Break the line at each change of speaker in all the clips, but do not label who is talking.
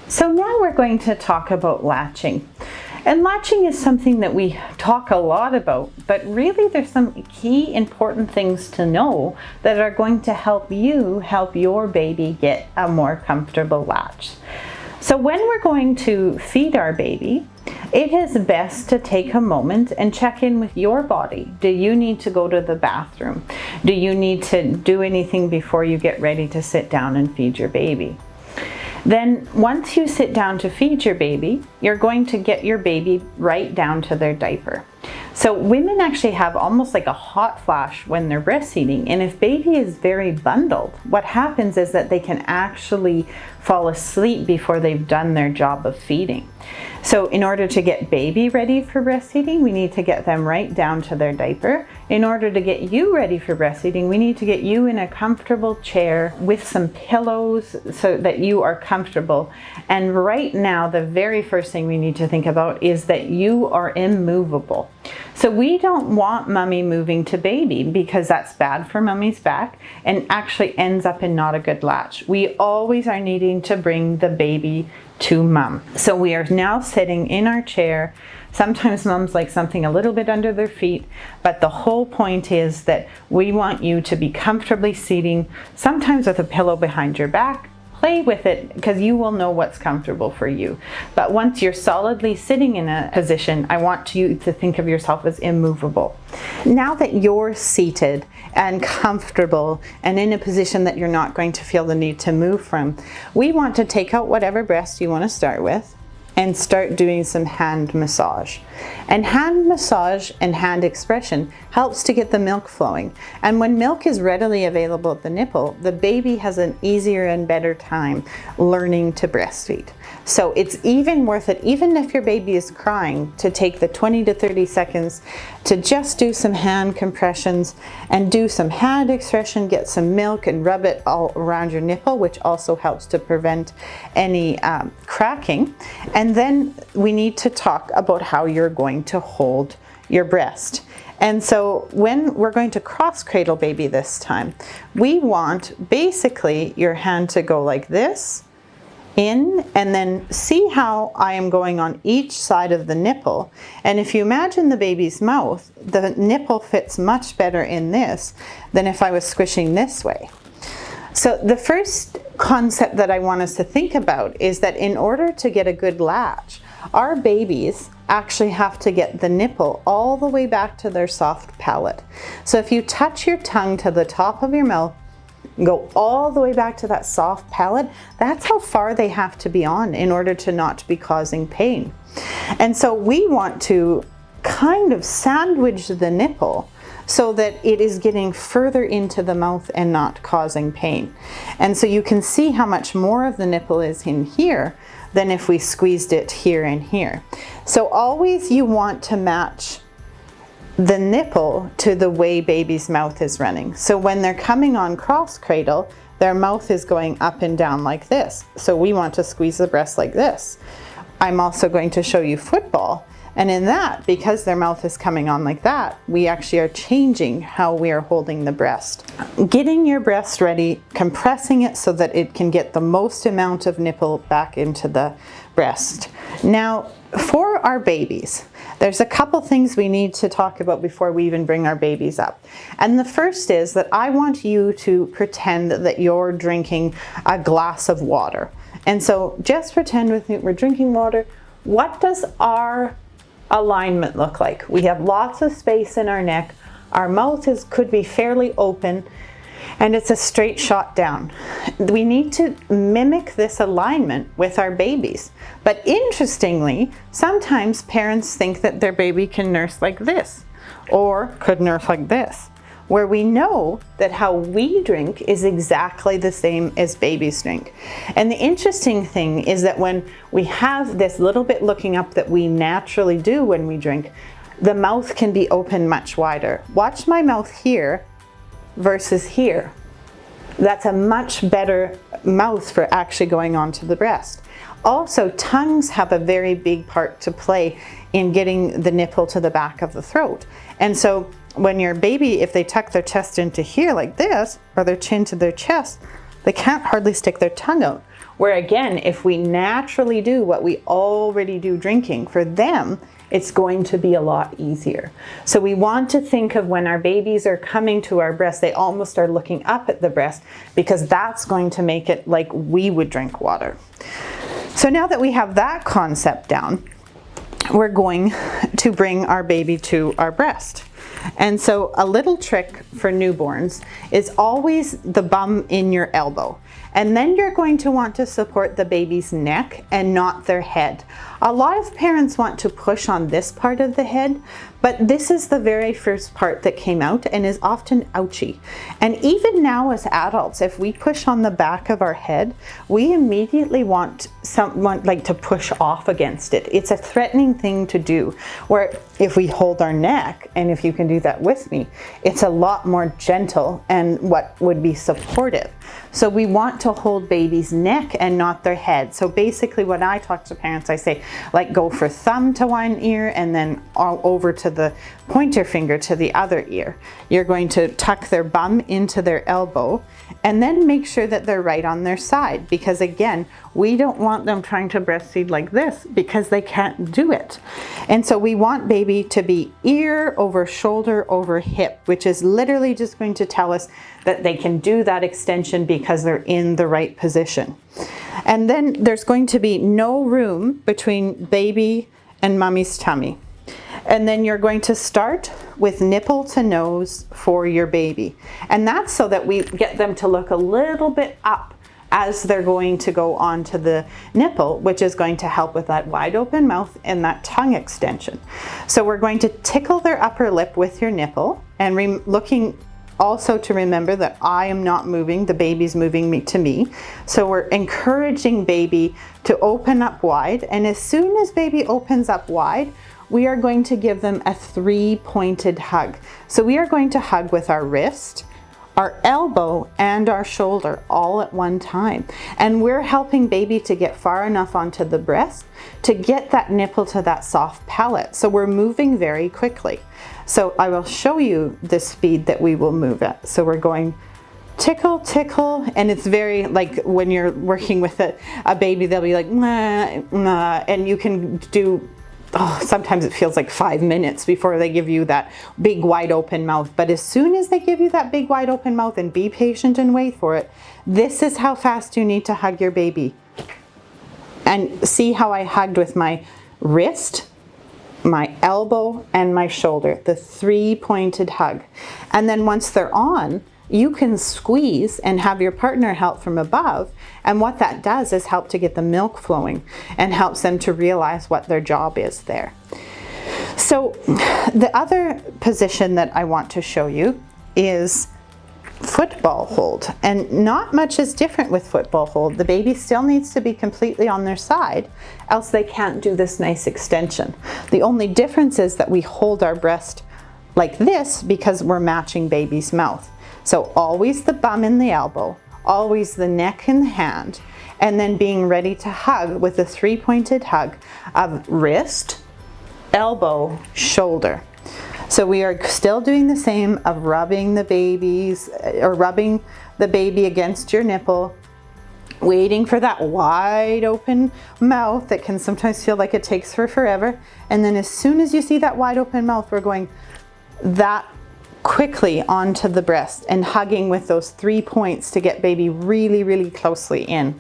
So now we're going to talk about latching. And latching is something that we talk a lot about, but really there's some key important things to know that are going to help you help your baby get a more comfortable latch. So when we're going to feed our baby, it is best to take a moment and check in with your body. Do you need to go to the bathroom? Do you need to do anything before you get ready to sit down and feed your baby? Then once you sit down to feed your baby, you're going to get your baby right down to their diaper. So women actually have almost like a hot flash when they're breastfeeding, and if baby is very bundled, what happens is that they can actually fall asleep before they've done their job of feeding. So in order to get baby ready for breastfeeding, we need to get them right down to their diaper. In order to get you ready for breastfeeding, we need to get you in a comfortable chair with some pillows so that you are comfortable. And right now, the very first thing we need to think about is that you are immovable. So we don't want mommy moving to baby because that's bad for mommy's back and actually ends up in not a good latch. We always are needing to bring the baby to mom. So we are now sitting in our chair. Sometimes moms like something a little bit under their feet, but the whole point is that we want you to be comfortably seating, sometimes with a pillow behind your back. Play with it because you will know what's comfortable for you. But once you're solidly sitting in a position, I want you to think of yourself as immovable. Now that you're seated and comfortable and in a position that you're not going to feel the need to move from, we want to take out whatever breast you want to start with and start doing some hand massage. And hand massage and hand expression helps to get the milk flowing. And when milk is readily available at the nipple, the baby has an easier and better time learning to breastfeed. So it's even worth it, even if your baby is crying, to take the 20 to 30 seconds to just do some hand compressions and do some hand expression, get some milk and rub it all around your nipple, which also helps to prevent any cracking. And then we need to talk about how you're going to hold your breast. And so when we're going to cross cradle baby this time, we want basically your hand to go like this, in, and then see how I am going on each side of the nipple. And if you imagine the baby's mouth, the nipple fits much better in this than if I was squishing this way. So the first concept that I want us to think about is that in order to get a good latch, our babies actually have to get the nipple all the way back to their soft palate. So if you touch your tongue to the top of your mouth, go all the way back to that soft palate, that's how far they have to be on in order to not be causing pain. And so we want to kind of sandwich the nipple so that it is getting further into the mouth and not causing pain. And so you can see how much more of the nipple is in here than if we squeezed it here and here. So always you want to match the nipple to the way baby's mouth is running. So when they're coming on cross cradle, their mouth is going up and down like this. So we want to squeeze the breast like this. I'm also going to show you football. And in that, because their mouth is coming on like that, we actually are changing how we are holding the breast. Getting your breast ready, compressing it so that it can get the most amount of nipple back into the breast. Now, for our babies, there's a couple things we need to talk about before we even bring our babies up. And the first is that I want you to pretend that you're drinking a glass of water. And so just pretend with me we're drinking water. What does our alignment look like? We have lots of space in our neck. Our mouth could be fairly open, and it's a straight shot down. We need to mimic this alignment with our babies. But interestingly, sometimes parents think that their baby can nurse like this or could nurse like this, where we know that how we drink is exactly the same as babies drink. And the interesting thing is that when we have this little bit looking up that we naturally do when we drink, the mouth can be open much wider. Watch my mouth here versus here. That's a much better mouth for actually going onto the breast. Also, tongues have a very big part to play in getting the nipple to the back of the throat. And so when your baby, if they tuck their chest into here like this, or their chin to their chest, They can't hardly stick their tongue out. Where again, if we naturally do what we already do drinking, for them, it's going to be a lot easier. So we want to think of when our babies are coming to our breast, they almost are looking up at the breast, because that's going to make it like we would drink water. So now that we have that concept down, we're going to bring our baby to our breast. And so a little trick for newborns is always the bum in your elbow. And then you're going to want to support the baby's neck and not their head. A lot of parents want to push on this part of the head, but this is the very first part that came out and is often ouchy. And even now as adults, if we push on the back of our head, we immediately want someone like to push off against it. It's a threatening thing to do, where if we hold our neck, and if you can do that with me, it's a lot more gentle and what would be supportive. So we want to hold baby's neck and not their head. So basically what I talk to parents, I say, like, go for thumb to one ear and then all over to the pointer finger to the other ear. You're going to tuck their bum into their elbow and then make sure that they're right on their side, because again, we don't want them trying to breastfeed like this because they can't do it. And so we want baby to be ear over shoulder over hip, which is literally just going to tell us that they can do that extension because they're in the right position. And then there's going to be no room between baby and mommy's tummy. And then you're going to start with nipple to nose for your baby. And that's so that we get them to look a little bit up as they're going to go onto the nipple, which is going to help with that wide open mouth and that tongue extension. So we're going to tickle their upper lip with your nipple, and looking also to remember that I am not moving, the baby's moving to me. So we're encouraging baby to open up wide, and as soon as baby opens up wide, we are going to give them a 3-pointed hug. So we are going to hug with our wrist, our elbow, and our shoulder all at one time. And we're helping baby to get far enough onto the breast to get that nipple to that soft palate. So we're moving very quickly. So I will show you the speed that we will move at. So we're going tickle, tickle, and it's very like when you're working with a baby, they'll be like, nah, nah, and you can do, sometimes it feels like 5 minutes before they give you that big wide open mouth. But as soon as they give you that big wide open mouth, and be patient and wait for it, this is how fast you need to hug your baby. And see how I hugged with my wrist, my elbow, and my shoulder, the 3-pointed hug. And then once they're on, you can squeeze and have your partner help from above. And what that does is help to get the milk flowing and helps them to realize what their job is there. So the other position that I want to show you is football hold. And not much is different with football hold. The baby still needs to be completely on their side, else they can't do this nice extension. The only difference is that we hold our breast like this because we're matching baby's mouth. So always the bum in the elbow, always the neck in the hand, and then being ready to hug with a 3-pointed hug of wrist, elbow, shoulder. So we are still doing the same of rubbing the babies, or rubbing the baby against your nipple, waiting for that wide open mouth that can sometimes feel like it takes forever. And then as soon as you see that wide open mouth, we're going that quickly onto the breast and hugging with those 3 points to get baby really, really closely in.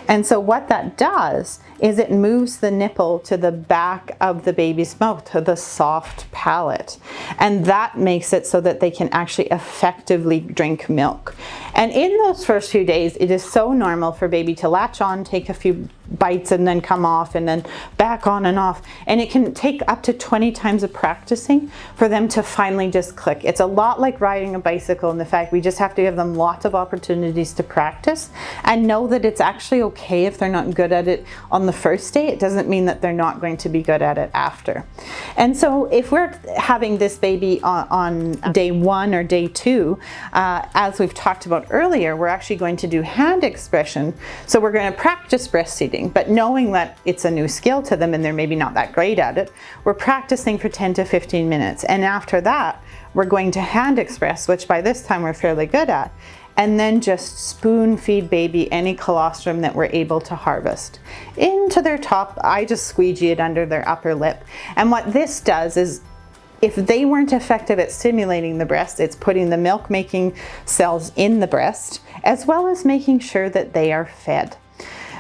And so what that does is it moves the nipple to the back of the baby's mouth, to the soft palate. And that makes it so that they can actually effectively drink milk. And in those first few days, it is so normal for baby to latch on, take a few bites and then come off and then back on and off. And it can take up to 20 times of practicing for them to finally just click. It's a lot like riding a bicycle in the fact we just have to give them lots of opportunities to practice and know that it's actually okay if they're not good at it on the first day. It doesn't mean that they're not going to be good at it after. And so if we're having this baby on day 1 or day 2, as we've talked about earlier, we're actually going to do hand expression. So we're going to practice breastfeeding, but knowing that it's a new skill to them and they're maybe not that great at it, we're practicing for 10 to 15 minutes. And after that, we're going to hand express, which by this time we're fairly good at. and then just spoon feed baby any colostrum that we're able to harvest. Into their top, I just squeegee it under their upper lip. And what this does is, if they weren't effective at stimulating the breast, it's putting the milk making cells in the breast, as well as making sure that they are fed.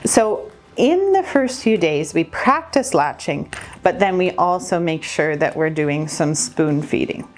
So in the first few days, we practice latching, but then we also make sure that we're doing some spoon feeding.